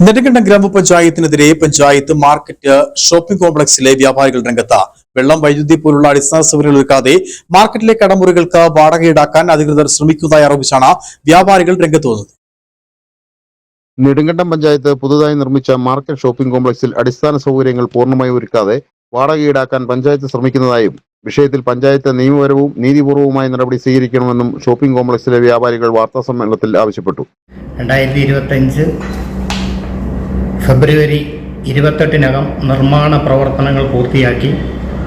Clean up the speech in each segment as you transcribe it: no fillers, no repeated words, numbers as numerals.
Nedumkandam ഗ്രാമപഞ്ചായത്തിനെതിരെ panchayat market shopping കോംപ്ലക്സിലെ വ്യാപാരികൾ രംഗത്ത്. വെള്ളം, വൈദ്യുതി പോലുള്ള അടിസ്ഥാന സൗകര്യങ്ങൾ ഒരുക്കാതെ മാർക്കറ്റിലെ കടമുറികൾക്ക് വാടക ഈടാക്കാൻ അധികൃതർ ശ്രമിക്കുന്നതായി ആരോപിച്ചാണ് വ്യാപാരികൾ രംഗത്ത് വന്നത്. നെടുങ്കണ്ടം പഞ്ചായത്ത് പുതുതായി നിർമ്മിച്ച മാർക്കറ്റ് ഷോപ്പിംഗ് കോംപ്ലക്സിൽ അടിസ്ഥാന സൗകര്യങ്ങൾ പൂർണ്ണമായി ഒരുക്കാതെ വാടക ഈടാക്കാൻ പഞ്ചായത്ത് ശ്രമിക്കുന്നതായും വിഷയത്തിൽ പഞ്ചായത്ത് നിയമപരവും നീതിപൂർവവുമായ നടപടി സ്വീകരിക്കണമെന്നും ഷോപ്പിംഗ് കോംപ്ലക്സിലെ വ്യാപാരികൾ വാർത്താസമ്മേളനത്തിൽ ആവശ്യപ്പെട്ടു. 2025 ഫെബ്രുവരി 28-നകം നിർമ്മാണ പ്രവർത്തനങ്ങൾ പൂർത്തിയാക്കി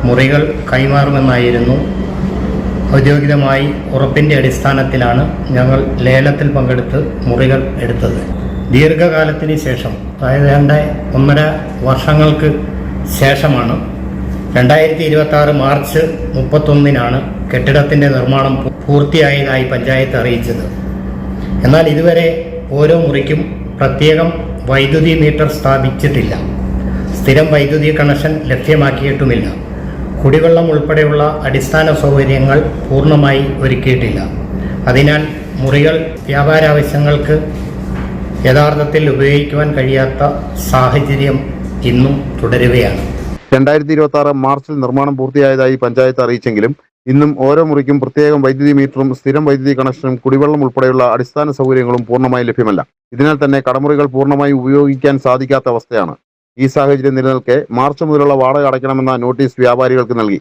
മുറികൾ കൈമാറുമെന്നായിരുന്നു. ഔദ്യോഗികമായി ഉറപ്പിൻ്റെ അടിസ്ഥാനത്തിലാണ് ഞങ്ങൾ ലേലത്തിൽ പങ്കെടുത്ത് മുറികൾ എടുത്തത്. ദീർഘകാലത്തിന് ശേഷം, അതായത് 1.5 വർഷങ്ങൾക്ക് ശേഷമാണ് 2026 മാർച്ച് 31-നാണ് കെട്ടിടത്തിൻ്റെ നിർമ്മാണം പൂർത്തിയായതായി പഞ്ചായത്ത് അറിയിച്ചത്. എന്നാൽ ഇതുവരെ ഓരോ മുറിക്കും പ്രത്യേകം വൈദ്യുതി മീറ്റർ സ്ഥാപിച്ചിട്ടില്ല. സ്ഥിരം വൈദ്യുതി കണക്ഷൻ ലഭ്യമാക്കിയിട്ടുമില്ല. കുടിവെള്ളം ഉൾപ്പെടെയുള്ള അടിസ്ഥാന സൗകര്യങ്ങൾ പൂർണ്ണമായി ഒരുക്കിയിട്ടില്ല. അതിനാൽ മുറികൾ വ്യാപാരാവശ്യങ്ങൾക്ക് യഥാർത്ഥത്തിൽ ഉപയോഗിക്കുവാൻ കഴിയാത്ത സാഹചര്യം ഇന്നും തുടരുകയാണ്. 2026 മാർച്ചിൽ നിർമ്മാണം പൂർത്തിയായതായി പഞ്ചായത്ത് അറിയിച്ചെങ്കിലും ഇന്നും ഓരോ മുറിക്കും പ്രത്യേകം വൈദ്യുതി മീറ്ററും സ്ഥിരം വൈദ്യുതി കണക്ഷനും കുടിവെള്ളം ഉൾപ്പെടെയുള്ള അടിസ്ഥാന സൗകര്യങ്ങളും പൂർണ്ണമായി ലഭ്യമല്ല. ഇതിനാൽ തന്നെ കടമുറികൾ പൂർണ്ണമായി ഉപയോഗിക്കാൻ സാധിക്കാത്ത അവസ്ഥയാണ്. ഈ സാഹചര്യം നിലനിൽക്കെ മാർച്ച് മുതലുള്ള വാടക അടയ്ക്കണമെന്ന നോട്ടീസ് വ്യാപാരികൾക്ക് നൽകി.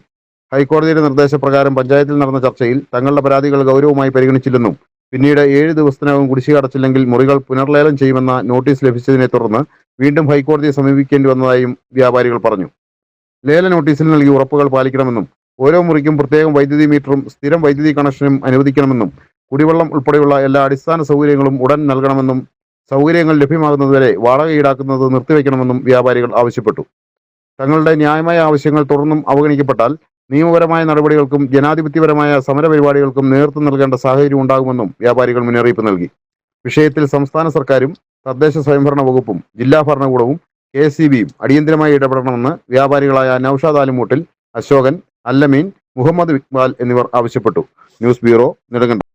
ഹൈക്കോടതിയുടെ നിർദ്ദേശപ്രകാരം പഞ്ചായത്തിൽ നടന്ന ചർച്ചയിൽ തങ്ങളുടെ പരാതികൾ ഗൗരവമായി പരിഗണിച്ചില്ലെന്നും പിന്നീട് 7 ദിവസത്തിനകം കുടിശ്ശിക അടച്ചില്ലെങ്കിൽ മുറികൾ പുനർലേലം ചെയ്യുമെന്ന നോട്ടീസ് ലഭിച്ചതിനെ തുടർന്ന് വീണ്ടും ഹൈക്കോടതിയെ സമീപിക്കേണ്ടി വന്നതായും വ്യാപാരികൾ പറഞ്ഞു. ലേല നോട്ടീസിൽ നൽകിയ ഉറപ്പുകൾ പാലിക്കണമെന്നും ഓരോ മുറിക്കും പ്രത്യേകം വൈദ്യുതി മീറ്ററും സ്ഥിരം വൈദ്യുതി കണക്ഷനും അനുവദിക്കണമെന്നും കുടിവെള്ളം ഉൾപ്പെടെയുള്ള എല്ലാ അടിസ്ഥാന സൗകര്യങ്ങളും ഉടൻ നൽകണമെന്നും സൗകര്യങ്ങൾ ലഭ്യമാകുന്നതുവരെ വാടക ഈടാക്കുന്നത് നിർത്തിവെക്കണമെന്നും വ്യാപാരികൾ ആവശ്യപ്പെട്ടു. തങ്ങളുടെ ന്യായമായ ആവശ്യങ്ങൾ തുടർന്നും അവഗണിക്കപ്പെട്ടാൽ നിയമപരമായ നടപടികൾക്കും ജനാധിപത്യപരമായ സമരപരിപാടികൾക്കും നേതൃത്വം നൽകേണ്ട സാഹചര്യം ഉണ്ടാകുമെന്നും വ്യാപാരികൾ മുന്നറിയിപ്പ് നൽകി. വിഷയത്തിൽ സംസ്ഥാന സർക്കാരും തദ്ദേശ സ്വയംഭരണ വകുപ്പും ജില്ലാ ഭരണകൂടവും KSEBയും അടിയന്തരമായി ഇടപെടണമെന്ന് വ്യാപാരികളായ നൌഷാദ് ആലുമൂട്ടിൽ, അശോകൻ, അല്ലമീൻ, മുഹമ്മദ് ഇക്ബാൽ എന്നിവർ ആവശ്യപ്പെട്ടു. News bureau, Nedumkandam.